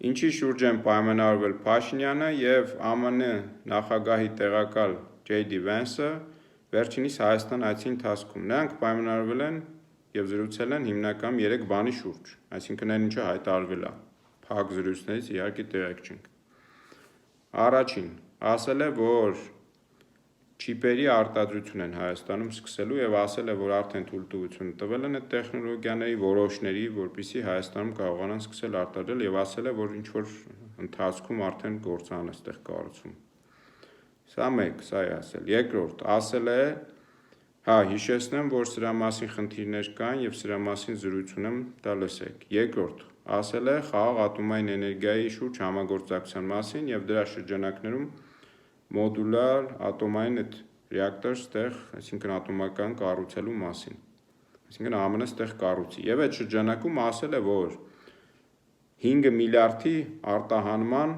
Ինչի շուրջ են պայմանավորվել Փաշինյանը և ԱՄՆ նախագահի տեղակալ J.D. Vance-ը վերջինիս Հայաստան այցի ընթացքում։ Նրանք պայմանավորվել են և զրուցել են հիմնականում 3 բանի շուրջ, այսինքն այն ինչը հայտարարվել է, փակ զրույցներից իհարկե տեղյակ չենք։ Առաջին, ասել է, որ չիպերի արտադրություն են Հայաստանում սկսելու և ասել է, որ արդեն թույլտվություն տվել են այդ տեխնոլոգիաների որոշների, որպեսզի Հայաստանում կարողանան սկսել արտադրել և ասել է, որ ինչ-որ ընթացքում արդեն գործան է այստեղ կառուցվում։ Սա մեկ, սա է ասել։ Երկրորդ, ասել է, հիշեցնեմ, որ սրա մասին խնդիրներ կան և սրա մասին զրույց ունեմ, դա լսեք։ Երկրորդ, ասել է խաղաղ ատոմային էներգիայի շուրջ համագործակցության մասին և դրա շրջանակներում մոդուլար ատոմային այդ ռեակտոր ստեղ, այսինքն ատոմական կառուցելու մասին, այսինքն ԱՄՆ ստեղ կառուցի։ Եվ այդ շրջանակում ասել է, որ 5 միլիարդի արտահանման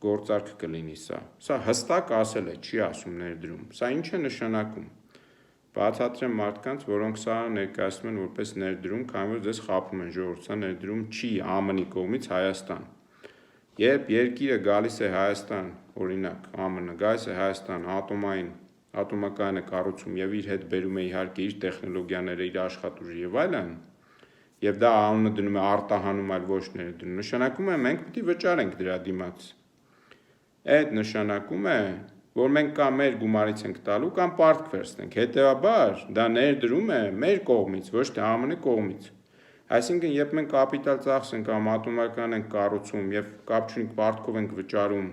գործարք կլինի սա։ Սա հստակ ասել է, չի ասում ներդրում։ Սա ինչ է նշանակում։ Բացատրեմ մարդկանց, որոնք սա ներկայացնում են որպես ներդրում, քանի որ ձեզ խաբում են ժողովուրդ, սա ներդրում չի ԱՄՆ-ի կողմից Հայաստան։ Երբ երկիրը գալիս է Հայաստան, օրինակ ԱՄՆ գալիս է Հայաստան ատոմակայանը կառուցում և իր հետ բերում է իհարկե իր տեխնոլոգիաները, իր աշխատուժը և այլն, և դա անունը դնում է արտահանում, այլ ոչ ներդրում, նշանակում է մենք պետք է վճարենք դրա դիմաց։ Այդ նշանակում է, որ մենք կամ մեր գումարից ենք տալու, կամ պարտք վերցնենք, հետևաբար դա ներդրում է մեր կողմից, ոչ թե ԱՄՆ-ի կողմից։ Այսինքն, երբ մենք կապիտալ ծախսենք կամ ատոմական ենք կառուցում և կապ չունի պարտքով ենք վճարում,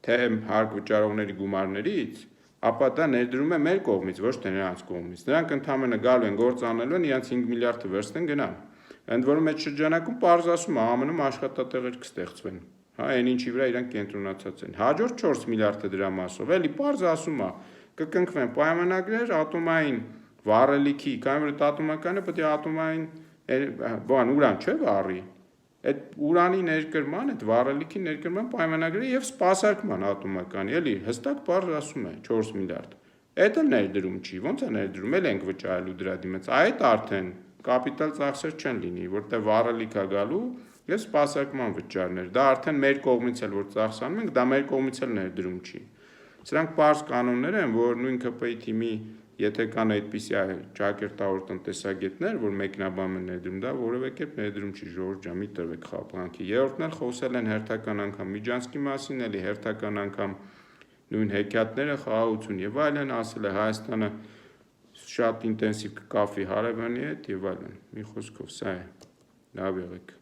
թե հարկ վճարողների գումարներից, ապա դա ներդրում է մեր կողմից, ոչ թե նրանց կողմից։ Նրանք ընդամենը գալու են, գործ անելու են, իրենց 5 միլիարդը վերցնեն գնան։ Ընդ որում այդ շրջանակում պարզ ասում է, ԱՄՆ-ում աշխատատեղեր կստեղծվեն, այն ինչի վրա իրանք կենտրոնացած են։ Հաջորդ 4 միլիարդը դրա մասով, էլի պարզ ասում է, կկնքվեն պայմանագրեր ատոմային վառելիքի, քանի որ այդ ատոմականը պետք է ատոմային ուրան չէ վառի, այդ ուրանի ներկրման, այդ վառելիքի ներկրման պայմանագրերը և սպասարկման ատոմականի, էլի հստակ պարզ ասում է 4 միլիարդ։ Այդ էլ ներդրում չի, ո՞նց է ներդրում, էլ ենք վճարելու դրա դիմաց, այդ արդեն կապիտալ ծախսեր չեն լինի, որտեղ վառելիք է գալու և սպասարկման վճարներ, դա արդեն մեր կողմից էլ որ ծախսանում ենք, դա մեր կողմից էլ ներդրում չի։ Սրանք պարզ կանոններ են, որ նույն ԿՊ-ի թիմի, եթե կան այդպիսի ճակերտավոր տնտեսագետներ, որ մեկնաբանում են ներդրում, դա որևէ կերպ ներդրում չի, ժողովուրդ ջան, մի տրվեք խաբկանքի։ Երրորդն էլ խոսել են հերթական անգամ Միջանցքի մասին, էլի հերթական անգամ նույն հեքիաթները, խաղաղություն և այլն, ասել է Հայաստանը շատ ինտենսիվ կկապվի հարևանի հետ և այլն։ Մի խոսքով սա է։ Լավ եղեք։